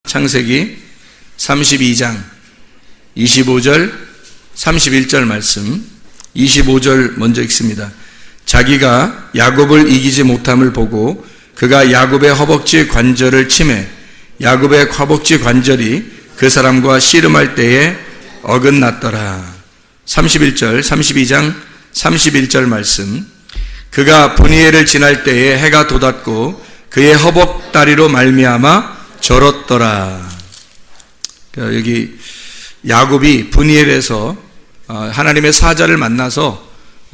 창세기 32장 25절 31절 말씀. 25절 먼저 읽습니다. 자기가 야곱을 이기지 못함을 보고 그가 야곱의 허벅지 관절을 치매 야곱의 허벅지 관절이 그 사람과 씨름할 때에 어긋났더라. 31절 32장 31절 말씀. 그가 브니엘을 지날 때에 해가 돋았고 그의 허벅다리로 말미암아 절었더라. 여기 야곱이 브니엘에서 하나님의 사자를 만나서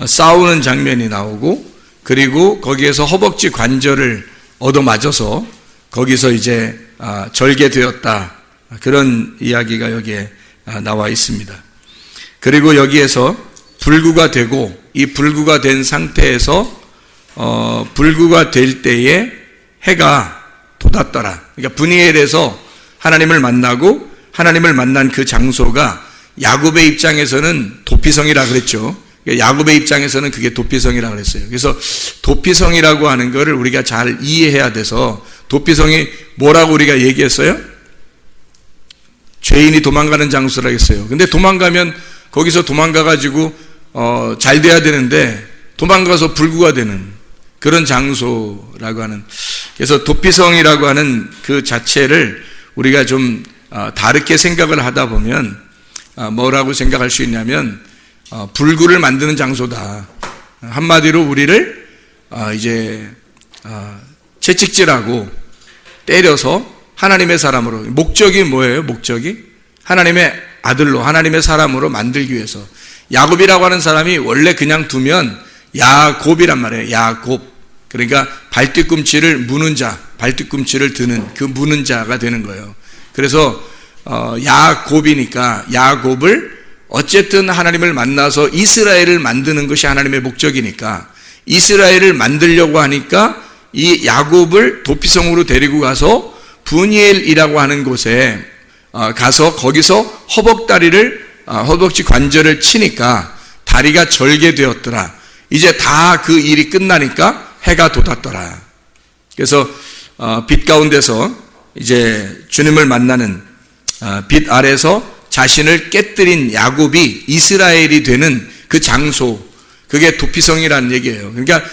싸우는 장면이 나오고, 그리고 거기에서 허벅지 관절을 얻어맞아서 거기서 이제 절게 되었다. 그런 이야기가 여기에 나와 있습니다. 그리고 여기에서 불구가 되고, 이 불구가 된 상태에서 불구가 될 때에 해가 돋았더라. 그러니까 브니엘에서 하나님을 만나고, 하나님을 만난 그 장소가 야곱의 입장에서는 도피성이라 그랬죠. 야곱의 입장에서는 그게 도피성이라 그랬어요. 그래서 도피성이라고 하는 것을 우리가 잘 이해해야 돼서, 도피성이 뭐라고 우리가 얘기했어요? 죄인이 도망가는 장소라 했어요. 근데 도망가면 거기서 도망가가지고 잘 돼야 되는데 도망가서 불구가 되는 그런 장소라고 하는, 그래서 도피성이라고 하는 그 자체를 우리가 좀 다르게 생각을 하다 보면 뭐라고 생각할 수 있냐면 불구를 만드는 장소다. 한마디로 우리를 이제 채찍질하고 때려서 하나님의 사람으로, 목적이 뭐예요? 목적이 하나님의 아들로, 하나님의 사람으로 만들기 위해서. 야곱이라고 하는 사람이 원래 그냥 두면 야곱이란 말이에요. 야곱. 그러니까 발뒤꿈치를 무는 자, 발뒤꿈치를 드는 그 무는 자가 되는 거예요. 그래서 야곱이니까 야곱을 어쨌든 하나님을 만나서 이스라엘을 만드는 것이 하나님의 목적이니까 이스라엘을 만들려고 하니까 이 야곱을 도피성으로 데리고 가서 브니엘이라고 하는 곳에 가서 거기서 허벅지 관절을 치니까 다리가 절게 되었더라. 이제 다 그 일이 끝나니까 해가 돋았더라. 그래서 빛 가운데서 이제 주님을 만나는 빛 아래서 자신을 깨뜨린 야곱이 이스라엘이 되는 그 장소, 그게 도피성이라는 얘기예요. 그러니까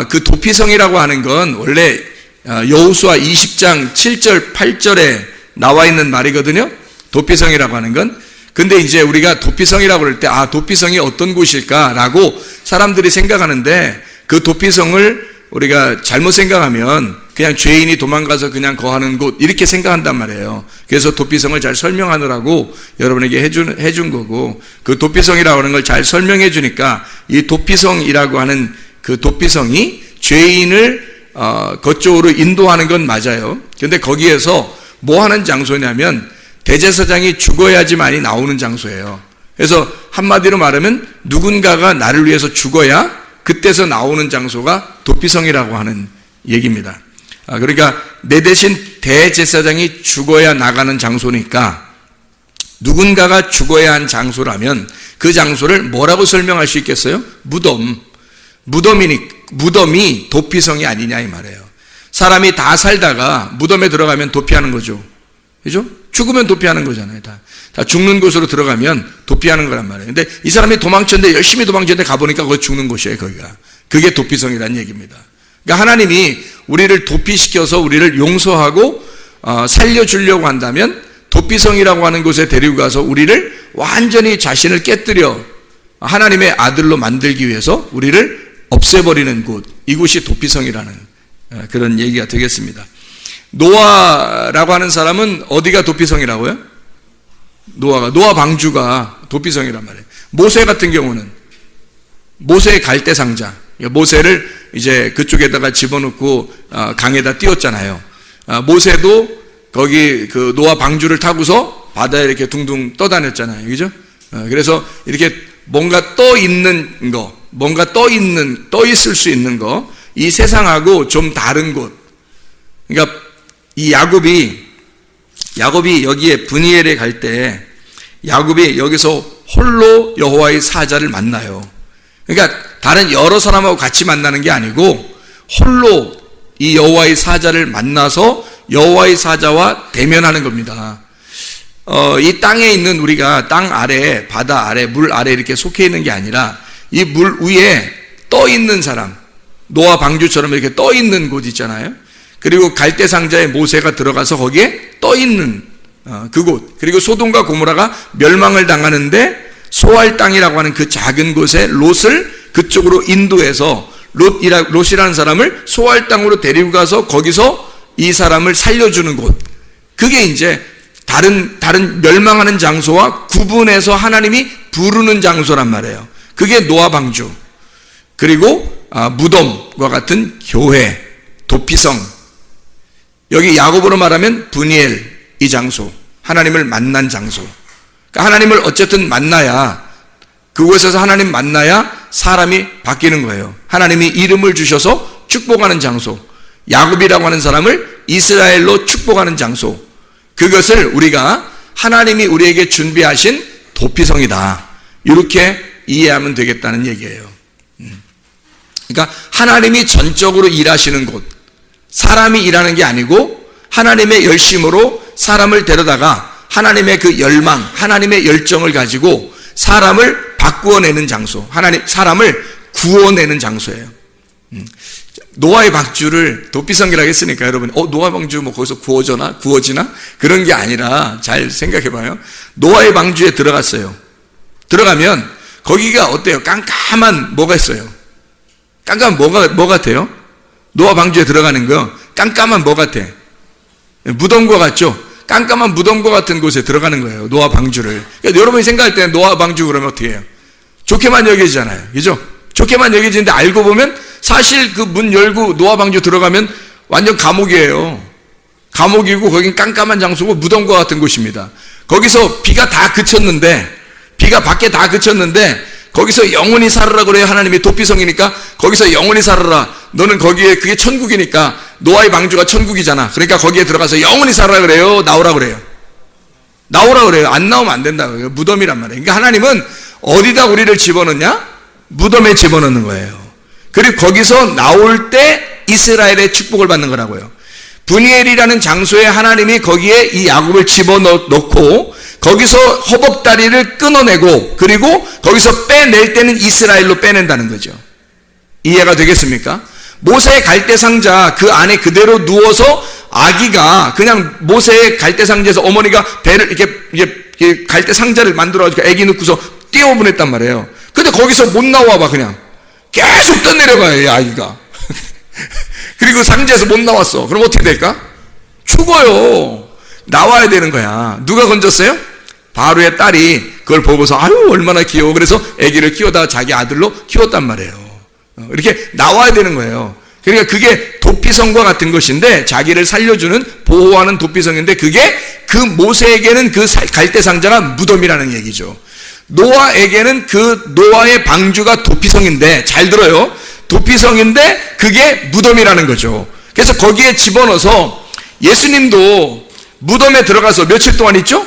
그 도피성이라고 하는 건 원래 여호수아 20장 7절 8절에 나와 있는 말이거든요. 도피성이라고 하는 건. 근데 이제 우리가 도피성이라고 그럴 때 도피성이 어떤 곳일까라고 사람들이 생각하는데, 그 도피성을 우리가 잘못 생각하면 그냥 죄인이 도망가서 그냥 거하는 곳 이렇게 생각한단 말이에요. 그래서 도피성을 잘 설명하느라고 여러분에게 해준 거고, 그 도피성이라고 하는 걸 잘 설명해 주니까 이 도피성이라고 하는 그 도피성이 죄인을 그쪽으로 인도하는 건 맞아요. 근데 거기에서 뭐 하는 장소냐면 대제사장이 죽어야지만이 나오는 장소예요. 그래서 한마디로 말하면 누군가가 나를 위해서 죽어야 그때서 나오는 장소가 도피성이라고 하는 얘기입니다. 그러니까 내 대신 대제사장이 죽어야 나가는 장소니까 누군가가 죽어야 한 장소라면 그 장소를 뭐라고 설명할 수 있겠어요? 무덤이 도피성이 아니냐 이 말이에요. 사람이 다 살다가 무덤에 들어가면 도피하는 거죠. 그죠? 죽으면 도피하는 거잖아요. 다 죽는 곳으로 들어가면 도피하는 거란 말이에요. 근데 이 사람이 도망쳤는데, 열심히 도망쳤는데 가보니까 거기 죽는 곳이에요, 거기가. 그게 도피성이라는 얘기입니다. 그러니까 하나님이 우리를 도피시켜서 우리를 용서하고 살려주려고 한다면 도피성이라고 하는 곳에 데리고 가서 우리를 완전히 자신을 깨뜨려 하나님의 아들로 만들기 위해서 우리를 없애버리는 곳, 이곳이 도피성이라는 그런 얘기가 되겠습니다. 노아라고 하는 사람은 어디가 도피성이라고요? 노아 방주가 도피성이란 말이에요. 모세 같은 경우는 모세의 갈대상자, 모세를 이제 그쪽에다가 집어넣고 강에다 띄웠잖아요. 모세도 거기 그 노아 방주를 타고서 바다에 이렇게 둥둥 떠다녔잖아요. 그죠? 그래서 이렇게 뭔가 떠 있는 거, 뭔가 떠 있을 수 있는 거, 이 세상하고 좀 다른 곳. 그러니까 이 야곱이 여기에 브니엘에 갈 때 야곱이 여기서 홀로 여호와의 사자를 만나요. 그러니까 다른 여러 사람하고 같이 만나는 게 아니고 홀로 이 여호와의 사자를 만나서 여호와의 사자와 대면하는 겁니다. 이 땅에 있는 우리가 땅 아래, 바다 아래, 물 아래 이렇게 속해 있는 게 아니라 이 물 위에 떠 있는 사람, 노아 방주처럼 이렇게 떠 있는 곳 있잖아요. 그리고 갈대 상자에 모세가 들어가서 거기에 떠 있는 그곳, 그리고 소돔과 고모라가 멸망을 당하는데 소알 땅이라고 하는 그 작은 곳에 롯을 그쪽으로 인도해서 롯이라는 사람을 소알 땅으로 데리고 가서 거기서 이 사람을 살려주는 곳, 그게 이제 다른 멸망하는 장소와 구분해서 하나님이 부르는 장소란 말이에요. 그게 노아 방주, 그리고 무덤과 같은 교회, 도피성, 여기 야고보로 말하면 브니엘, 이 장소, 하나님을 만난 장소. 그러니까 하나님을 어쨌든 만나야, 그곳에서 하나님 만나야 사람이 바뀌는 거예요. 하나님이 이름을 주셔서 축복하는 장소, 야곱이라고 하는 사람을 이스라엘로 축복하는 장소, 그것을 우리가 하나님이 우리에게 준비하신 도피성이다, 이렇게 이해하면 되겠다는 얘기예요. 그러니까 하나님이 전적으로 일하시는 곳, 사람이 일하는 게 아니고 하나님의 열심으로 사람을 데려다가 하나님의 그 열망, 하나님의 열정을 가지고 사람을 바꾸어내는 장소, 사람을 구원내는 장소예요. 노아의 방주를 도피성이라고 했으니까 여러분, 노아 방주 뭐 거기서 구워지나? 그런 게 아니라 잘 생각해봐요. 노아의 방주에 들어갔어요. 들어가면 거기가 어때요? 깜깜한 뭐가 있어요? 깜깜한 뭐 같아요? 노아 방주에 들어가는 거 깜깜한 뭐 같아? 무덤과 같죠? 깜깜한 무덤과 같은 곳에 들어가는 거예요, 노아 방주를. 그러니까 여러분이 생각할 때 노아 방주 그러면 어떻게 해요? 좋게만 여겨지잖아요, 그죠? 좋게만 여겨지는데 알고 보면 사실 그 문 열고 노아 방주 들어가면 완전 감옥이에요. 감옥이고 거긴 깜깜한 장소고 무덤과 같은 곳입니다. 거기서 비가 다 그쳤는데, 비가 밖에 다 그쳤는데 거기서 영원히 살아라 그래요. 하나님이 도피성이니까 거기서 영원히 살아라. 너는 거기에, 그게 천국이니까, 노아의 방주가 천국이잖아. 그러니까 거기에 들어가서 영원히 살아라 그래요? 나오라 그래요? 나오라 그래요? 안 나오면 안 된다고요. 무덤이란 말이에요. 그러니까 하나님은 어디다 우리를 집어넣냐? 무덤에 집어넣는 거예요. 그리고 거기서 나올 때 이스라엘의 축복을 받는 거라고요. 브니엘이라는 장소에 하나님이 거기에 이 야곱을 집어넣고 거기서 허벅다리를 끊어내고, 그리고 거기서 빼낼 때는 이스라엘로 빼낸다는 거죠. 이해가 되겠습니까? 모세의 갈대 상자 그 안에 그대로 누워서 아기가 그냥 모세의 갈대 상자에서 어머니가 배를 이렇게 갈대 상자를 만들어가지고 아기 넣고서 띄워보냈단 말이에요. 근데 거기서 못 나와봐. 그냥 계속 떠내려가요, 이 아기가. 그리고 상자에서 못 나왔어. 그럼 어떻게 될까? 죽어요. 나와야 되는 거야. 누가 건졌어요? 바로의 딸이 그걸 보고서 아유 얼마나 귀여워. 그래서 아기를 키워다가 자기 아들로 키웠단 말이에요. 이렇게 나와야 되는 거예요. 그러니까 그게 도피성과 같은 것인데, 자기를 살려주는, 보호하는 도피성인데, 그게 그 모세에게는 그 갈대 상자가 무덤이라는 얘기죠. 노아에게는 그 노아의 방주가 도피성인데, 잘 들어요, 도피성인데 그게 무덤이라는 거죠. 그래서 거기에 집어넣어서 예수님도 무덤에 들어가서 며칠 동안 있죠?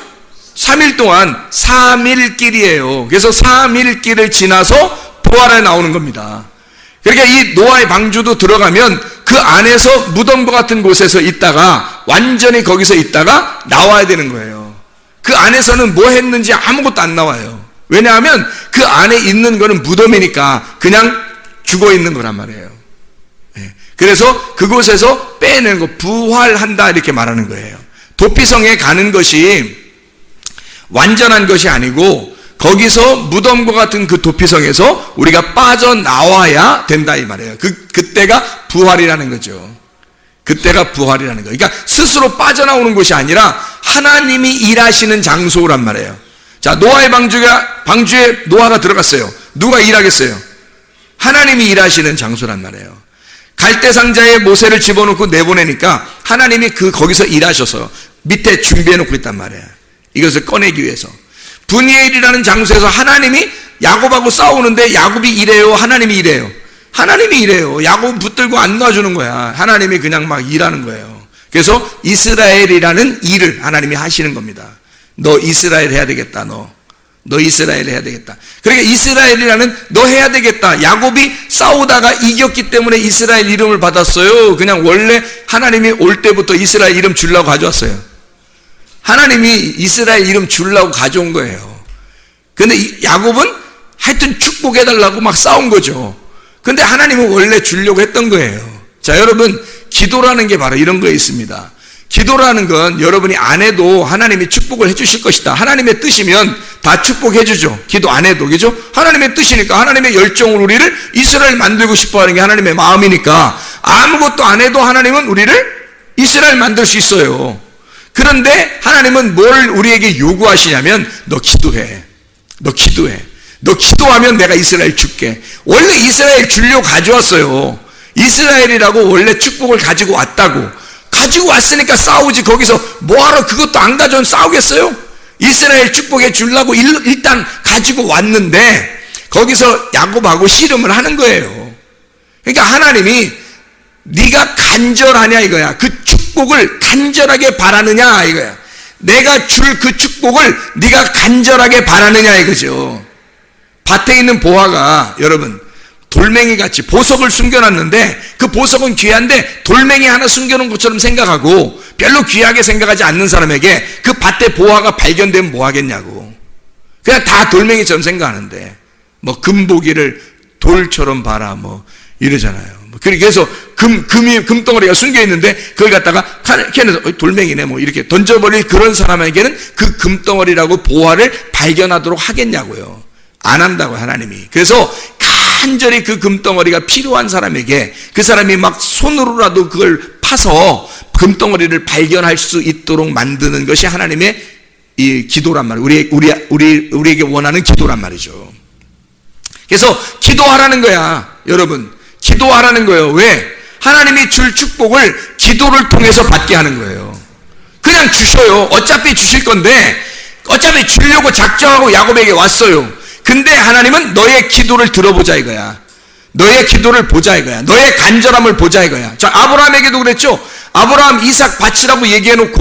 3일 동안 3일길이에요. 그래서 3일길을 지나서 부활에 나오는 겁니다. 그러니까 이 노아의 방주도 들어가면 그 안에서 무덤과 같은 곳에서 있다가 완전히 거기서 있다가 나와야 되는 거예요. 그 안에서는 뭐 했는지 아무것도 안 나와요. 왜냐하면 그 안에 있는 거는 무덤이니까 그냥 죽어 있는 거란 말이에요. 그래서 그곳에서 빼내는 거, 부활한다 이렇게 말하는 거예요. 도피성에 가는 것이 완전한 것이 아니고 거기서 무덤과 같은 그 도피성에서 우리가 빠져나와야 된다 이 말이에요. 그때가 부활이라는 거죠. 그때가 부활이라는 거예요. 그러니까 스스로 빠져나오는 것이 아니라 하나님이 일하시는 장소란 말이에요. 자, 노아의 방주에 노아가 들어갔어요. 누가 일하겠어요? 하나님이 일하시는 장소란 말이에요. 갈대 상자에 모세를 집어넣고 내보내니까 하나님이 거기서 일하셔서 밑에 준비해 놓고 있단 말이에요. 이것을 꺼내기 위해서. 브니엘이라는 장소에서 하나님이 야곱하고 싸우는데 야곱이 이래요? 하나님이 이래요? 하나님이 이래요. 야곱 붙들고 안 놔주는 거야. 하나님이 그냥 막 일하는 거예요. 그래서 이스라엘이라는 일을 하나님이 하시는 겁니다. 너 이스라엘 해야 되겠다. 너 너 이스라엘 해야 되겠다. 그러니까 이스라엘이라는 너 해야 되겠다. 야곱이 싸우다가 이겼기 때문에 이스라엘 이름을 받았어요. 그냥 원래 하나님이 올 때부터 이스라엘 이름 주려고 가져왔어요. 하나님이 이스라엘 이름 주려고 가져온 거예요. 근데 야곱은 하여튼 축복해달라고 막 싸운 거죠. 근데 하나님은 원래 주려고 했던 거예요. 자, 여러분, 기도라는 게 바로 이런 거에 있습니다. 기도라는 건 여러분이 안 해도 하나님이 축복을 해주실 것이다. 하나님의 뜻이면 다 축복해 주죠. 기도 안 해도, 그죠? 하나님의 뜻이니까, 하나님의 열정으로 우리를 이스라엘 만들고 싶어 하는 게 하나님의 마음이니까 아무것도 안 해도 하나님은 우리를 이스라엘 만들 수 있어요. 그런데 하나님은 뭘 우리에게 요구하시냐면 너 기도해. 너 기도해. 너 기도하면 내가 이스라엘 줄게. 원래 이스라엘 주려고 가져왔어요. 이스라엘이라고 원래 축복을 가지고 왔다고. 가지고 왔으니까 싸우지. 거기서 뭐하러 그것도 안 가져온 싸우겠어요? 이스라엘 축복해 주려고 일단 가지고 왔는데 거기서 야곱하고 씨름을 하는 거예요. 그러니까 하나님이 네가 간절하냐 이거야. 그 축복을 간절하게 바라느냐 이거야. 내가 줄 그 축복을 네가 간절하게 바라느냐 이거죠. 밭에 있는 보화가 여러분 돌멩이같이 보석을 숨겨놨는데 그 보석은 귀한데 돌멩이 하나 숨겨놓은 것처럼 생각하고 별로 귀하게 생각하지 않는 사람에게 그 밭에 보화가 발견되면 뭐 하겠냐고. 그냥 다 돌멩이처럼 생각하는데 뭐 금보기를 돌처럼 봐라 뭐 이러잖아요. 그래서 금덩어리가 숨겨있는데 그걸 갖다가 캔에서 돌멩이네 뭐 이렇게 던져버릴 그런 사람에게는 그 금덩어리라고 보화를 발견하도록 하겠냐고요. 안 한다고 하나님이. 그래서 간절히 그 금덩어리가 필요한 사람에게 그 사람이 막 손으로라도 그걸 파서 금덩어리를 발견할 수 있도록 만드는 것이 하나님의 이 기도란 말이에요. 우리에게 원하는 기도란 말이죠. 그래서 기도하라는 거야. 여러분 기도하라는 거예요. 왜? 하나님이 줄 축복을 기도를 통해서 받게 하는 거예요. 그냥 주셔요. 어차피 주실 건데 어차피 주려고 작정하고 야곱에게 왔어요. 근데 하나님은 너의 기도를 들어보자 이거야. 너의 기도를 보자 이거야. 너의 간절함을 보자 이거야. 자, 아브라함에게도 그랬죠. 아브라함 이삭 바치라고 얘기해놓고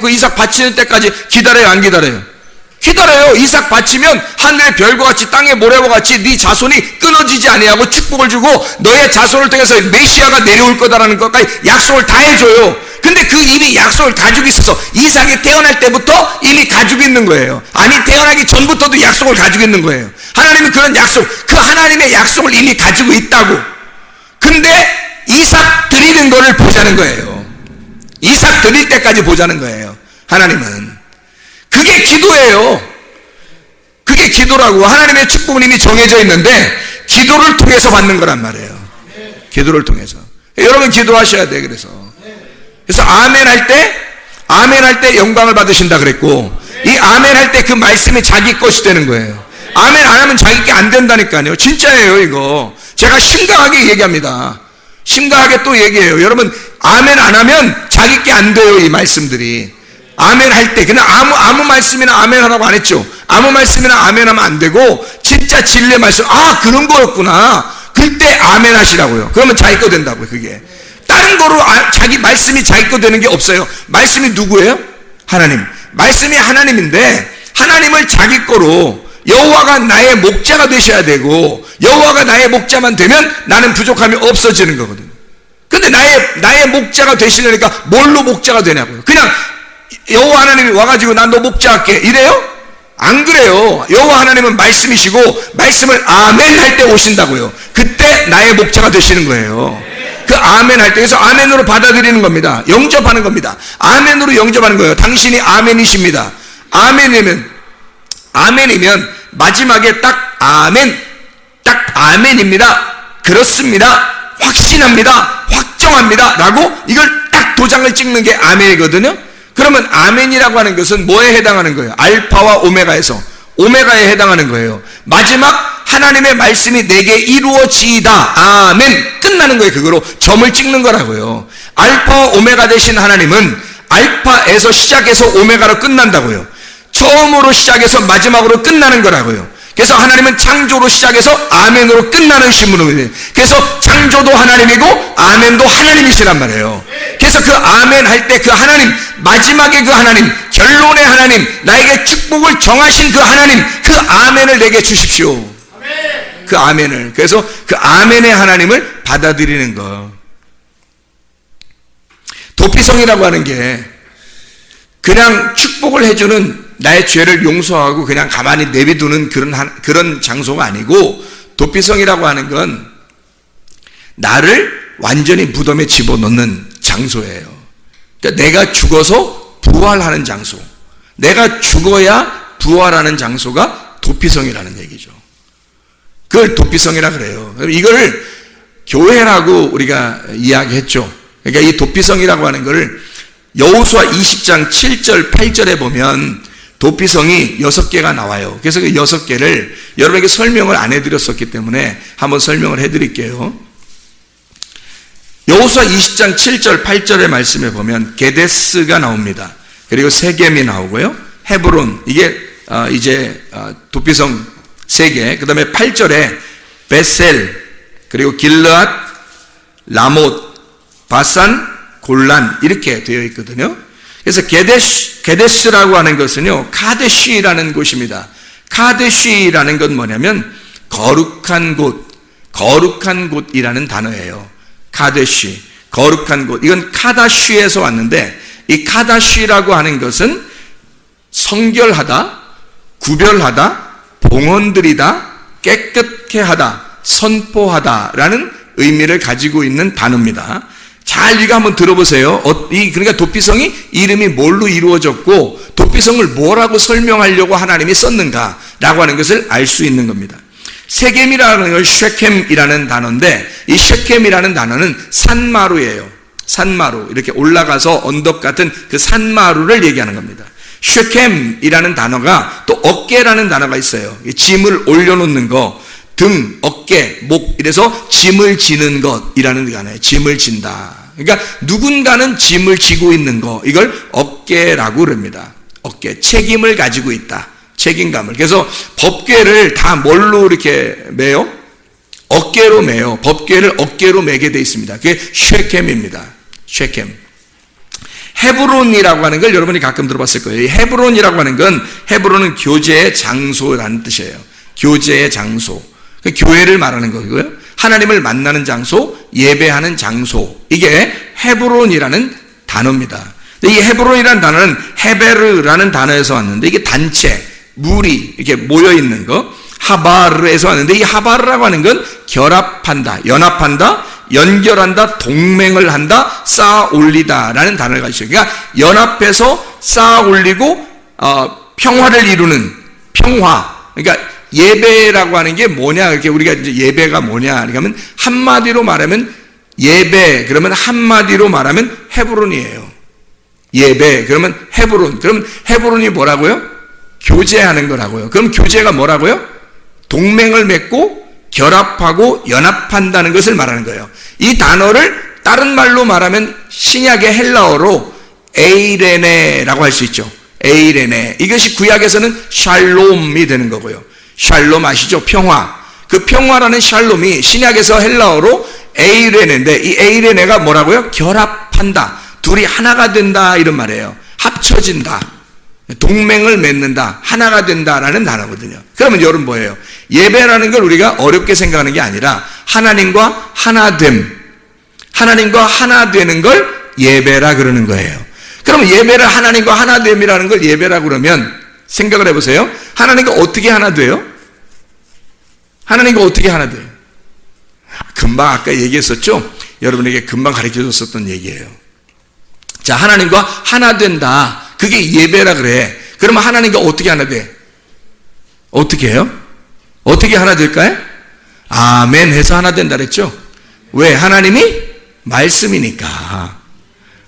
이삭 바치는 때까지 기다려요 안 기다려요? 기다려요. 이삭 바치면 하늘의 별과 같이 땅의 모래와 같이 네 자손이 끊어지지 아니하고 축복을 주고 너의 자손을 통해서 메시아가 내려올 거다라는 것까지 약속을 다 해줘요. 근데 그 이미 약속을 가지고 있어서 이삭이 태어날 때부터 이미 가지고 있는 거예요. 아니 태어나기 전부터도 약속을 가지고 있는 거예요. 하나님은 그런 약속, 그 하나님의 약속을 이미 가지고 있다고. 근데 이삭 드리는 거를 보자는 거예요. 이삭 드릴 때까지 보자는 거예요. 하나님은 그게 기도예요. 그게 기도라고. 하나님의 축복은 이미 정해져 있는데 기도를 통해서 받는 거란 말이에요. 기도를 통해서. 여러분 기도하셔야 돼. 그래서 아멘 할 때 영광을 받으신다 그랬고 이 아멘 할 때 그 말씀이 자기 것이 되는 거예요. 아멘 안 하면 자기 게 안 된다니까요. 진짜예요 이거. 제가 심각하게 얘기합니다. 심각하게 또 얘기해요. 여러분 아멘 안 하면 자기 게 안 돼요. 이 말씀들이. 아멘 할 때 그냥 아무 말씀이나 아멘 하라고 안 했죠. 아무 말씀이나 아멘 하면 안 되고 진짜 진리의 말씀 그런 거였구나. 그때 아멘 하시라고요. 그러면 자기 거 된다고요. 그게 다른 거로 자기 말씀이 자기 거 되는 게 없어요. 말씀이 누구예요? 하나님. 말씀이 하나님인데 하나님을 자기 거로 여호와가 나의 목자가 되셔야 되고 여호와가 나의 목자만 되면 나는 부족함이 없어지는 거거든요. 근데 나의 목자가 되시려니까 뭘로 목자가 되냐고요. 그냥 여호와 하나님이 와가지고 난 너 목자할게 이래요? 안 그래요. 여호와 하나님은 말씀이시고 말씀을 아멘 할 때 오신다고요. 그때 나의 목자가 되시는 거예요. 그 아멘 할 때. 그래서 아멘으로 받아들이는 겁니다. 영접하는 겁니다. 아멘으로 영접하는 거예요. 당신이 아멘이십니다. 아멘이면 마지막에 딱 아멘입니다. 그렇습니다. 확신합니다. 확정합니다. 라고 이걸 딱 도장을 찍는 게 아멘이거든요. 그러면 아멘이라고 하는 것은 뭐에 해당하는 거예요? 알파와 오메가에서 오메가에 해당하는 거예요. 마지막 하나님의 말씀이 내게 이루어지이다. 아멘. 끝나는 거예요. 그거로 점을 찍는 거라고요. 알파와 오메가 되신 하나님은 알파에서 시작해서 오메가로 끝난다고요. 처음으로 시작해서 마지막으로 끝나는 거라고요. 그래서 하나님은 창조로 시작해서 아멘으로 끝나는 신분이에요. 그래서 창조도 하나님이고 아멘도 하나님이시란 말이에요. 그래서 그 아멘 할 때 그 하나님, 마지막에 그 하나님, 변론의 하나님, 나에게 축복을 정하신 그 하나님, 그 아멘을 내게 주십시오. 그 아멘을. 그래서 그 아멘의 하나님을 받아들이는 거. 도피성이라고 하는 게 그냥 축복을 해주는, 나의 죄를 용서하고 그냥 가만히 내비두는 그런 장소가 아니고, 도피성이라고 하는 건 나를 완전히 무덤에 집어넣는 장소예요. 그러니까 내가 죽어서 부활하는 장소, 내가 죽어야 부활하는 장소가 도피성이라는 얘기죠. 그걸 도피성이라 그래요. 이걸 교회라고 우리가 이야기했죠. 그러니까 이 도피성이라고 하는 것을 여호수아 20장 7절 8절에 보면 도피성이 6개가 나와요. 그래서 그 6개를 여러분에게 설명을 안 해드렸었기 때문에 한번 설명을 해드릴게요. 여호수아 20장 7절 8절의 말씀에 보면 게데스가 나옵니다. 그리고 세겜이 나오고요, 헤브론, 이게 이제 도피성 3개, 그 다음에 8절에 베셀, 그리고 길르앗, 라못, 바산, 골란, 이렇게 되어 있거든요. 그래서 게데스라고 하는 것은요, 카데시라는 곳입니다. 카데시라는 건 뭐냐면 거룩한 곳, 거룩한 곳이라는 단어예요. 카데시, 거룩한 곳. 이건 카다쉬에서 왔는데, 이 카다쉬라고 하는 것은 성결하다, 구별하다, 봉헌드리다, 깨끗게 하다, 선포하다라는 의미를 가지고 있는 단어입니다. 잘 이거 한번 들어보세요. 그러니까 도피성이 이름이 뭘로 이루어졌고 도피성을 뭐라고 설명하려고 하나님이 썼는가라고 하는 것을 알 수 있는 겁니다. 세겜이라는 건 쉐켐이라는 단어인데, 이 쉐켐이라는 단어는 산마루예요. 산마루, 이렇게 올라가서 언덕 같은 그 산마루를 얘기하는 겁니다. 쉐켐이라는 단어가 또 어깨라는 단어가 있어요. 짐을 올려놓는 거, 등, 어깨, 목, 이래서 짐을 지는 것이라는 단어예요. 짐을 진다. 그러니까 누군가는 짐을 지고 있는 거, 이걸 어깨라고 그럽니다. 어깨, 책임을 가지고 있다. 책임감을. 그래서 법궤를 다 뭘로 이렇게 매요? 어깨로 매요. 법궤를 어깨로 매게 돼 있습니다. 그게 쉐켐입니다. 쉐켐. 헤브론이라고 하는 걸 여러분이 가끔 들어봤을 거예요. 이 헤브론이라고 하는 건, 헤브론은 교제의 장소라는 뜻이에요. 교제의 장소. 교회를 말하는 거고요. 하나님을 만나는 장소, 예배하는 장소. 이게 헤브론이라는 단어입니다. 이 헤브론이라는 단어는 헤베르라는 단어에서 왔는데, 이게 단체, 무리, 이렇게 모여있는 거, 하바르에서 왔는데, 이 하바르라고 하는 건 결합한다, 연합한다, 연결한다, 동맹을 한다, 쌓아 올리다라는 단어를 가지고 있어요. 그러니까 연합해서 쌓아 올리고 평화를 이루는 평화. 그러니까 예배라고 하는 게 뭐냐? 이렇게 우리가 이제 예배가 뭐냐? 그러면 한마디로 말하면 예배, 그러면 한마디로 말하면 헤브론이에요. 예배, 그러면 헤브론. 그러면 헤브론이 뭐라고요? 교제하는 거라고요. 그럼 교제가 뭐라고요? 동맹을 맺고 결합하고 연합한다는 것을 말하는 거예요. 이 단어를 다른 말로 말하면 신약의 헬라어로 에이레네라고 할 수 있죠. 에이레네. 이것이 구약에서는 샬롬이 되는 거고요. 샬롬 아시죠? 평화. 그 평화라는 샬롬이 신약에서 헬라어로 에이레네인데, 이 에이레네가 뭐라고요? 결합한다. 둘이 하나가 된다, 이런 말이에요. 합쳐진다. 동맹을 맺는다. 하나가 된다라는 단어거든요. 그러면 여러분 뭐예요? 예배라는 걸 우리가 어렵게 생각하는 게 아니라 하나님과 하나됨, 하나님과 하나 되는 걸 예배라 그러는 거예요. 그러면 예배를 하나님과 하나됨이라는 걸 예배라 그러면 생각을 해보세요. 하나님과 어떻게 하나 돼요? 하나님과 어떻게 하나 돼요? 금방 아까 얘기했었죠? 여러분에게 금방 가르쳐 줬었던 얘기예요. 자, 하나님과 하나 된다. 그게 예배라 그래. 그러면 하나님과 어떻게 하나 돼? 어떻게 해요? 어떻게 하나 될까요? 아멘 해서 하나 된다 그랬죠? 왜? 하나님이 말씀이니까.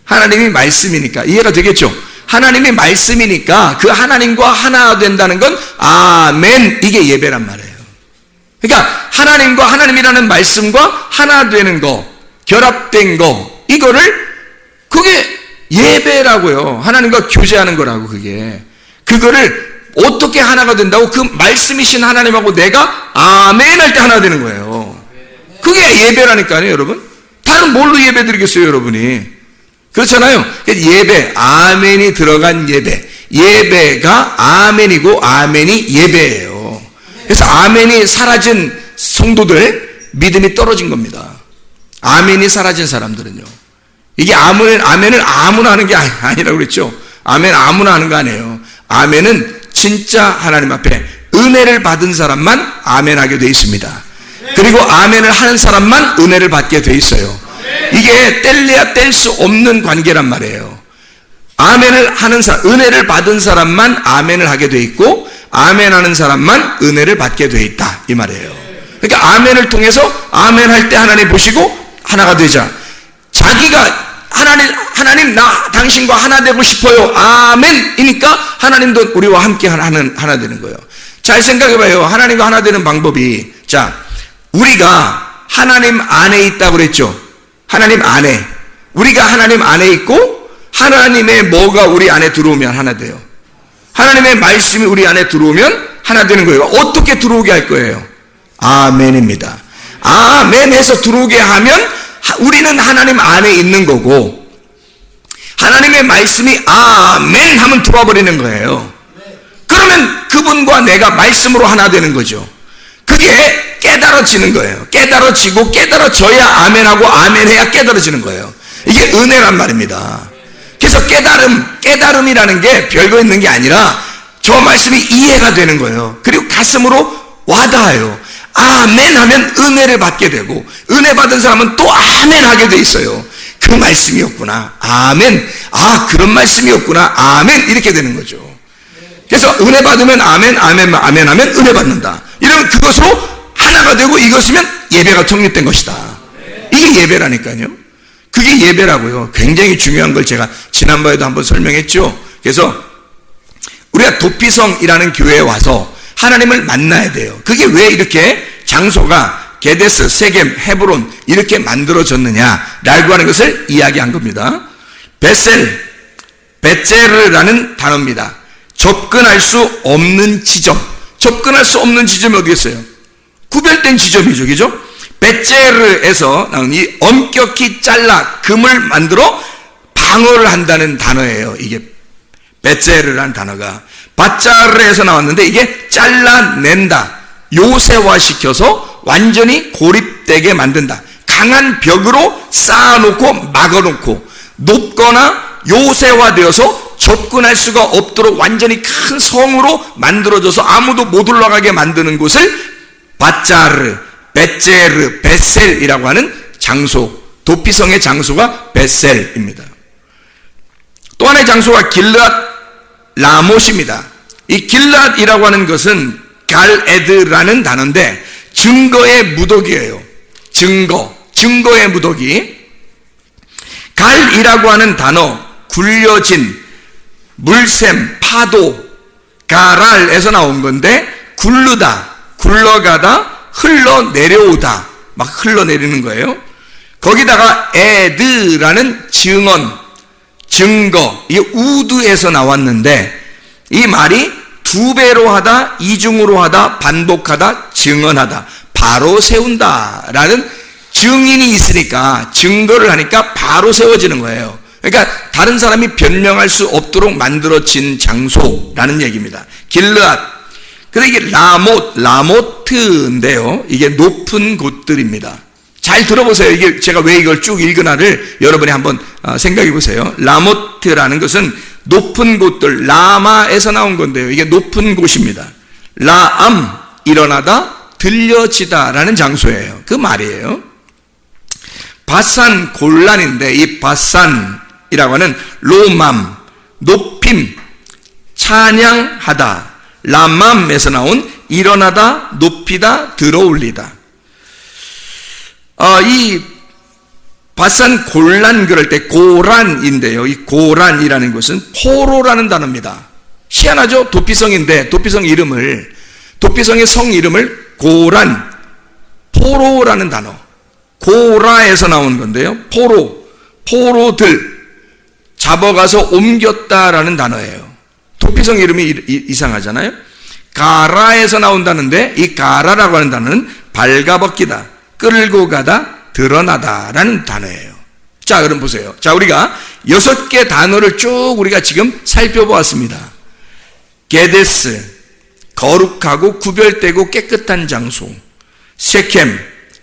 하나님이 말씀이니까. 이해가 되겠죠? 하나님이 말씀이니까 그 하나님과 하나 된다는 건 아멘, 이게 예배란 말이에요. 그러니까 하나님과 하나님이라는 말씀과 하나 되는 거, 결합된 거, 이거를 그게 예배라고요. 하나님과 교제하는 거라고. 그거를 어떻게 하나가 된다고? 그 말씀이신 하나님하고 내가 아멘 할 때 하나 되는 거예요. 그게 예배라니까요, 여러분. 다른 뭘로 예배 드리겠어요, 여러분이? 그렇잖아요. 예배, 아멘이 들어간 예배, 예배가 아멘이고 아멘이 예배예요. 그래서 아멘이 사라진 성도들 믿음이 떨어진 겁니다. 아멘이 사라진 사람들은요. 이게 아멘을 아무나 하는 게 아니라고 그랬죠. 아멘 아무나 하는 거 아니에요. 아멘은 진짜 하나님 앞에 은혜를 받은 사람만 아멘하게 돼 있습니다. 그리고 아멘을 하는 사람만 은혜를 받게 돼 있어요. 이게 뗄래야 뗄 수 없는 관계란 말이에요. 아멘을 하는 사람, 은혜를 받은 사람만 아멘을 하게 돼 있고 아멘하는 사람만 은혜를 받게 돼 있다 이 말이에요. 그러니까 아멘을 통해서 아멘할 때 하나님 보시고 하나가 되자. 자기가 하나님 나 당신과 하나 되고 싶어요. 아멘이니까 하나님도 우리와 함께 하나 되는 거예요. 잘 생각해봐요. 하나님과 하나 되는 방법이, 자, 우리가 하나님 안에 있다고 그랬죠. 하나님 안에, 우리가 하나님 안에 있고 하나님의 뭐가 우리 안에 들어오면 하나 돼요. 하나님의 말씀이 우리 안에 들어오면 하나 되는 거예요. 어떻게 들어오게 할 거예요? 아멘입니다. 아멘 해서 들어오게 하면 우리는 하나님 안에 있는 거고, 하나님의 말씀이 아멘 하면 들어와 버리는 거예요. 그러면 그분과 내가 말씀으로 하나 되는 거죠. 그게 깨달아지는 거예요. 깨달아지고 깨달아져야 아멘하고 아멘해야 깨달아지는 거예요. 이게 은혜란 말입니다. 그래서 깨달음이라는 게 별거 있는 게 아니라 저 말씀이 이해가 되는 거예요. 그리고 가슴으로 와닿아요. 아멘 하면 은혜를 받게 되고, 은혜 받은 사람은 또 아멘 하게 돼 있어요. 그 말씀이었구나. 아멘. 아, 그런 말씀이었구나. 아멘. 이렇게 되는 거죠. 그래서 은혜 받으면 아멘 하면 은혜 받는다. 이러면 그것으로 하나가 되고 이것이면 예배가 성립된 것이다. 이게 예배라니까요. 그게 예배라고요. 굉장히 중요한 걸 제가 지난번에도 한번 설명했죠. 그래서 우리가 도피성이라는 교회에 와서 하나님을 만나야 돼요. 그게 왜 이렇게 장소가 게데스, 세겜, 헤브론 이렇게 만들어졌느냐라고 하는 것을 이야기한 겁니다. 베셀이라는 단어입니다. 접근할 수 없는 지점. 접근할 수 없는 지점이 어디겠어요? 구별된 지점이죠. 그죠? 베셀에서 나온 이 엄격히 잘라 금을 만들어 방어를 한다는 단어예요. 이게 베셀이라는 단어가 바짜르에서 나왔는데, 이게 잘라낸다, 요새화시켜서 완전히 고립되게 만든다. 강한 벽으로 쌓아놓고 막아놓고 높거나 요새화되어서 접근할 수가 없도록 완전히 큰 성으로 만들어져서 아무도 못 올라가게 만드는 곳을 바짜르, 베셀이라고 하는 장소, 도피성의 장소가 베셀입니다. 또 하나의 장소가 길르앗 라못입니다. 이 길르앗이라고 하는 것은 갈에드라는 단어인데 증거의 무더기예요. 증거의 무더기. 갈이라고 하는 단어, 굴려진, 물샘, 파도, 가랄에서 나온 건데, 굴르다, 굴러가다, 흘러내려오다, 막 흘러내리는 거예요. 거기다가 에드라는 증거, 이게 우드에서 나왔는데, 이 말이 두 배로 하다, 이중으로 하다, 반복하다, 증언하다, 바로 세운다라는 증인이 있으니까, 증거를 하니까 바로 세워지는 거예요. 그러니까 다른 사람이 변명할 수 없도록 만들어진 장소라는 얘기입니다. 길르앗. 근데 이게 라모트인데요. 이게 높은 곳들입니다. 잘 들어보세요. 이게 제가 왜 이걸 쭉 읽으나를 여러분이 한번 생각해 보세요. 라모트라는 것은 높은 곳들, 라마에서 나온 건데요. 이게 높은 곳입니다. 라암, 일어나다, 들려지다라는 장소예요. 그 말이에요. 바산 골란인데, 이 바산이라고 하는 로맘, 높임, 찬양하다, 라맘에서 나온 일어나다, 높이다, 들어올리다. 이 바산 골란 그럴 때 고란인데요. 이 고란이라는 것은 포로라는 단어입니다. 희한하죠? 도피성인데 도피성의 성 이름을 고란, 포로라는 단어, 고라에서 나온 건데요. 포로들 잡아가서 옮겼다라는 단어예요. 도피성 이름이 이상하잖아요. 가라에서 나온다는데, 이 가라라고 하는 단어는 발가벗기다, 끌고 가다, 드러나다라는 단어예요. 자, 그럼 보세요. 자, 우리가 6개 단어를 쭉 우리가 지금 살펴보았습니다. 게데스, 거룩하고 구별되고 깨끗한 장소, 세켐,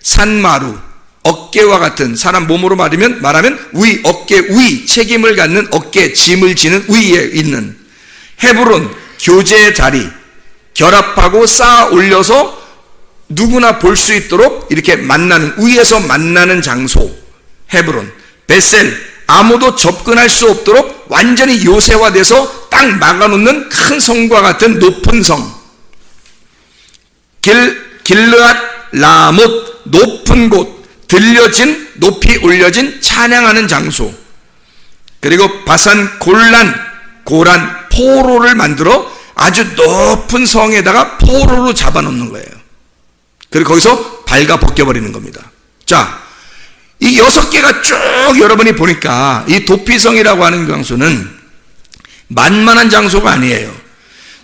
산마루, 어깨와 같은, 사람 몸으로 말하면 위, 어깨 위, 책임을 갖는 어깨, 짐을 지는 위에 있는 헤브론, 교제의 자리, 결합하고 쌓아 올려서 누구나 볼 수 있도록 이렇게 만나는, 위에서 만나는 장소 헤브론, 베셀, 아무도 접근할 수 없도록 완전히 요새화돼서 딱 막아놓는 큰 성과 같은 높은 성, 길르앗 라못, 높은 곳, 들려진, 높이 올려진 찬양하는 장소, 그리고 바산 고란, 포로를 만들어 아주 높은 성에다가 포로로 잡아놓는 거예요. 그리고 거기서 발가 벗겨버리는 겁니다. 자, 이 6개가 쭉 여러분이 보니까 이 도피성이라고 하는 장소는 만만한 장소가 아니에요.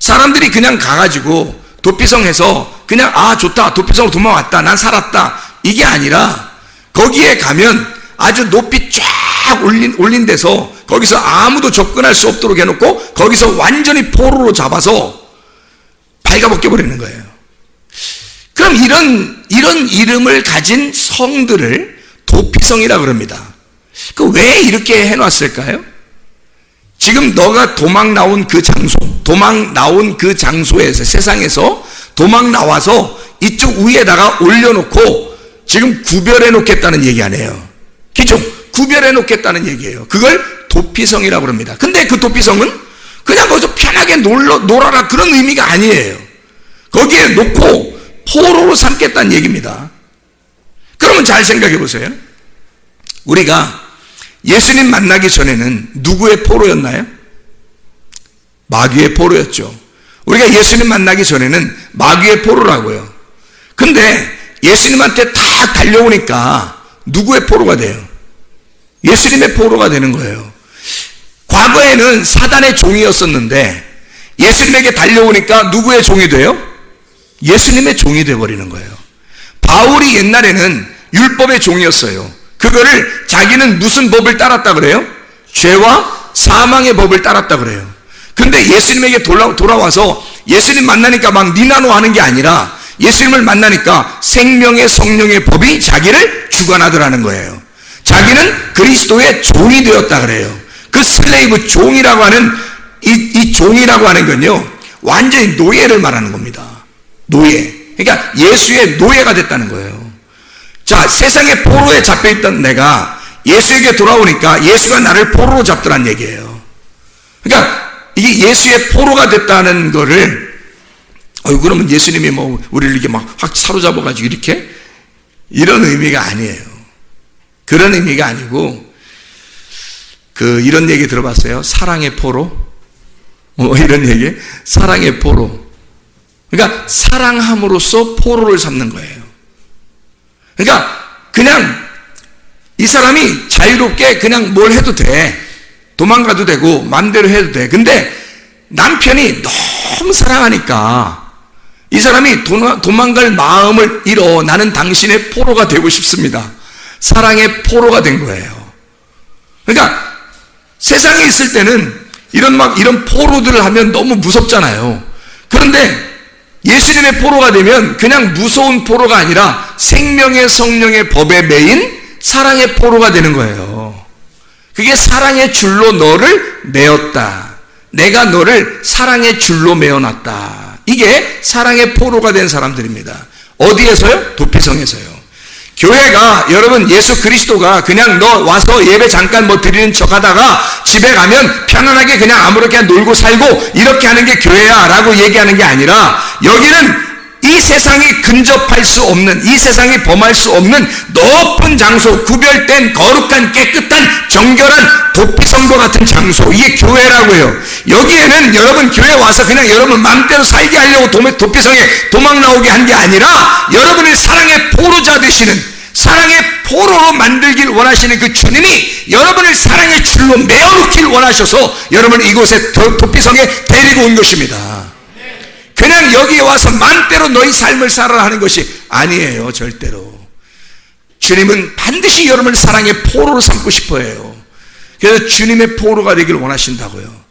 사람들이 그냥 가가지고 도피성에서 그냥 좋다, 도피성으로 도망왔다, 난 살았다, 이게 아니라 거기에 가면 아주 높이 쫙 올린 데서 거기서 아무도 접근할 수 없도록 해놓고 거기서 완전히 포로로 잡아서 발가벗겨버리는 거예요. 그럼 이런 이름을 가진 성들을 도피성이라고 그럽니다. 왜 이렇게 해놨을까요? 지금 너가 도망 나온 그 장소에서, 세상에서 도망 나와서 이쪽 위에다가 올려놓고 지금 구별해 놓겠다는 얘기 아니에요. 기종 구별해 놓겠다는 얘기예요. 그걸 도피성이라고 합니다. 근데 그 도피성은 그냥 거기서 편하게 놀아라 그런 의미가 아니에요. 거기에 놓고 포로로 삼겠다는 얘기입니다. 그러면 잘 생각해 보세요. 우리가 예수님 만나기 전에는 누구의 포로였나요? 마귀의 포로였죠. 우리가 예수님 만나기 전에는 마귀의 포로라고요. 근데 예수님한테 다 달려오니까 누구의 포로가 돼요? 예수님의 포로가 되는 거예요. 과거에는 사단의 종이었었는데 예수님에게 달려오니까 누구의 종이 돼요? 예수님의 종이 되어버리는 거예요. 바울이 옛날에는 율법의 종이었어요. 그거를 자기는 무슨 법을 따랐다 그래요? 죄와 사망의 법을 따랐다 그래요. 근데 예수님에게 돌아와서 예수님 만나니까 막 니나노 하는 게 아니라 예수님을 만나니까 생명의 성령의 법이 자기를 주관하더라는 거예요. 자기는 그리스도의 종이 되었다 그래요. 그 슬레이브, 종이라고 하는 이 종이라고 하는 건요, 완전히 노예를 말하는 겁니다. 노예. 그러니까 예수의 노예가 됐다는 거예요. 자, 세상의 포로에 잡혀있던 내가 예수에게 돌아오니까 예수가 나를 포로로 잡더란 얘기예요. 그러니까 이게 예수의 포로가 됐다는 거를, 그러면 예수님이 우리를 이렇게 막 확 사로잡아가지고 이렇게, 이런 의미가 아니에요. 그런 의미가 아니고, 이런 얘기 들어봤어요? 사랑의 포로? 이런 얘기? 사랑의 포로. 그러니까 사랑함으로써 포로를 삼는 거예요. 그러니까 그냥 이 사람이 자유롭게 그냥 뭘 해도 돼. 도망가도 되고 마음대로 해도 돼. 근데 남편이 너무 사랑하니까 이 사람이 도망갈 마음을 잃어 나는 당신의 포로가 되고 싶습니다. 사랑의 포로가 된 거예요. 그러니까 세상에 있을 때는 이런 포로들을 하면 너무 무섭잖아요. 그런데 예수님의 포로가 되면 그냥 무서운 포로가 아니라 생명의 성령의 법에 매인 사랑의 포로가 되는 거예요. 그게 사랑의 줄로 너를 메었다. 내가 너를 사랑의 줄로 메어놨다. 이게 사랑의 포로가 된 사람들입니다. 어디에서요? 도피성에서요. 교회가, 여러분, 예수 그리스도가 그냥 너 와서 예배 잠깐 드리는 척 하다가 집에 가면 편안하게 그냥 아무렇게나 놀고 살고 이렇게 하는 게 교회야 라고 얘기하는 게 아니라, 여기는 이 세상이 근접할 수 없는, 이 세상이 범할 수 없는 높은 장소, 구별된 거룩한 깨끗한 정결한 도피성과 같은 장소, 이게 교회라고요. 여기에는 여러분 교회 와서 그냥 여러분 마음대로 살게 하려고 도피성에 도망 나오게 한 게 아니라, 여러분의 사랑의 포로자 되시는, 사랑의 포로로 만들길 원하시는 그 주님이 여러분을 사랑의 줄로 메어놓길 원하셔서 여러분을 이곳에 도피성에 데리고 온 것입니다. 그냥 여기에 와서 마음대로 너희 삶을 살아라 하는 것이 아니에요. 절대로. 주님은 반드시 여러분을 사랑의 포로로 삼고 싶어 해요. 그래서 주님의 포로가 되기를 원하신다고요.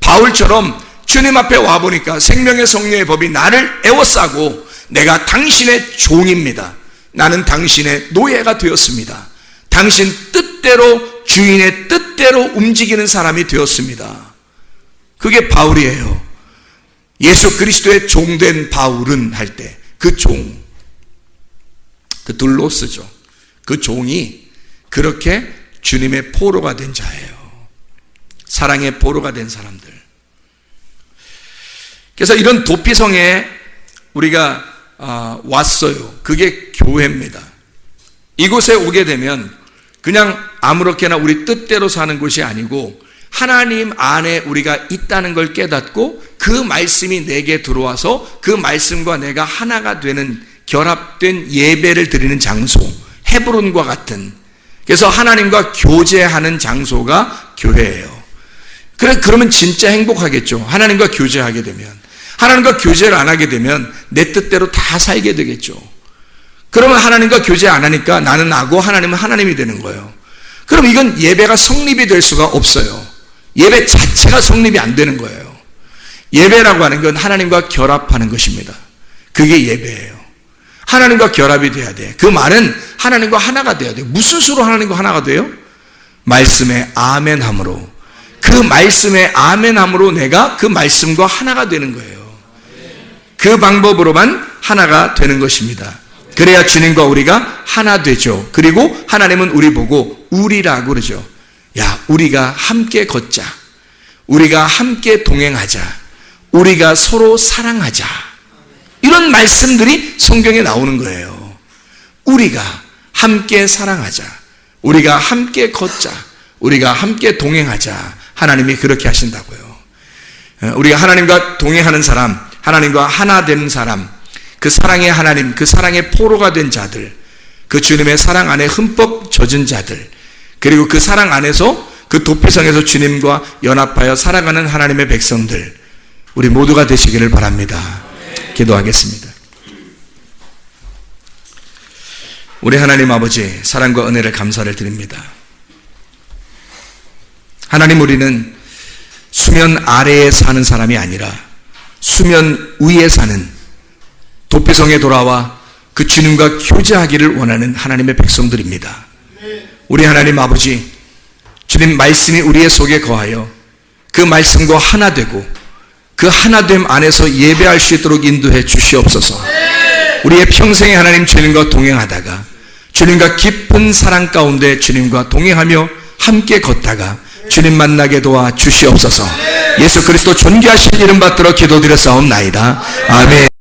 바울처럼 주님 앞에 와보니까 생명의 성령의 법이 나를 에워싸고 내가 당신의 종입니다. 나는 당신의 노예가 되었습니다. 당신 뜻대로, 주인의 뜻대로 움직이는 사람이 되었습니다. 그게 바울이에요. 예수 그리스도의 종된 바울은 할 때 그 종, 그 둘로스죠. 그 종이 그렇게 주님의 포로가 된 자예요. 사랑의 포로가 된 사람들. 그래서 이런 도피성에 우리가 왔어요. 그게 교회입니다. 이곳에 오게 되면 그냥 아무렇게나 우리 뜻대로 사는 곳이 아니고 하나님 안에 우리가 있다는 걸 깨닫고 그 말씀이 내게 들어와서 그 말씀과 내가 하나가 되는 결합된 예배를 드리는 장소, 헤브론과 같은, 그래서 하나님과 교제하는 장소가 교회예요. 그러면 진짜 행복하겠죠. 하나님과 교제하게 되면. 하나님과 교제를 안 하게 되면 내 뜻대로 다 살게 되겠죠. 그러면 하나님과 교제 안 하니까 나는 나고 하나님은 하나님이 되는 거예요. 그럼 이건 예배가 성립이 될 수가 없어요. 예배 자체가 성립이 안 되는 거예요. 예배라고 하는 건 하나님과 결합하는 것입니다. 그게 예배예요. 하나님과 결합이 돼야 돼. 그 말은 하나님과 하나가 돼야 돼. 무슨 수로 하나님과 하나가 돼요? 말씀의 아멘함으로. 그 말씀의 아멘함으로 내가 그 말씀과 하나가 되는 거예요. 그 방법으로만 하나가 되는 것입니다. 그래야 주님과 우리가 하나 되죠. 그리고 하나님은 우리 보고 우리라고 그러죠. 야, 우리가 함께 걷자. 우리가 함께 동행하자. 우리가 서로 사랑하자. 이런 말씀들이 성경에 나오는 거예요. 우리가 함께 사랑하자. 우리가 함께 걷자. 우리가 함께 동행하자. 하나님이 그렇게 하신다고요. 우리가 하나님과 동행하는 사람, 하나님과 하나 되는 사람, 그 사랑의 하나님, 그 사랑의 포로가 된 자들, 그 주님의 사랑 안에 흠뻑 젖은 자들, 그리고 그 사랑 안에서 그 도피성에서 주님과 연합하여 살아가는 하나님의 백성들, 우리 모두가 되시기를 바랍니다. 기도하겠습니다. 우리 하나님 아버지, 사랑과 은혜를 감사를 드립니다. 하나님, 우리는 수면 아래에 사는 사람이 아니라 수면 위에 사는, 도피성에 돌아와 그 주님과 교제하기를 원하는 하나님의 백성들입니다. 우리 하나님 아버지, 주님 말씀이 우리의 속에 거하여 그 말씀과 하나 되고 그 하나됨 안에서 예배할 수 있도록 인도해 주시옵소서. 우리의 평생에 하나님 주님과 동행하다가 주님과 깊은 사랑 가운데 주님과 동행하며 함께 걷다가 주님 만나게 도와 주시옵소서. 예수 그리스도 존귀하신 이름 받들어 기도드렸사옵나이다. 아멘.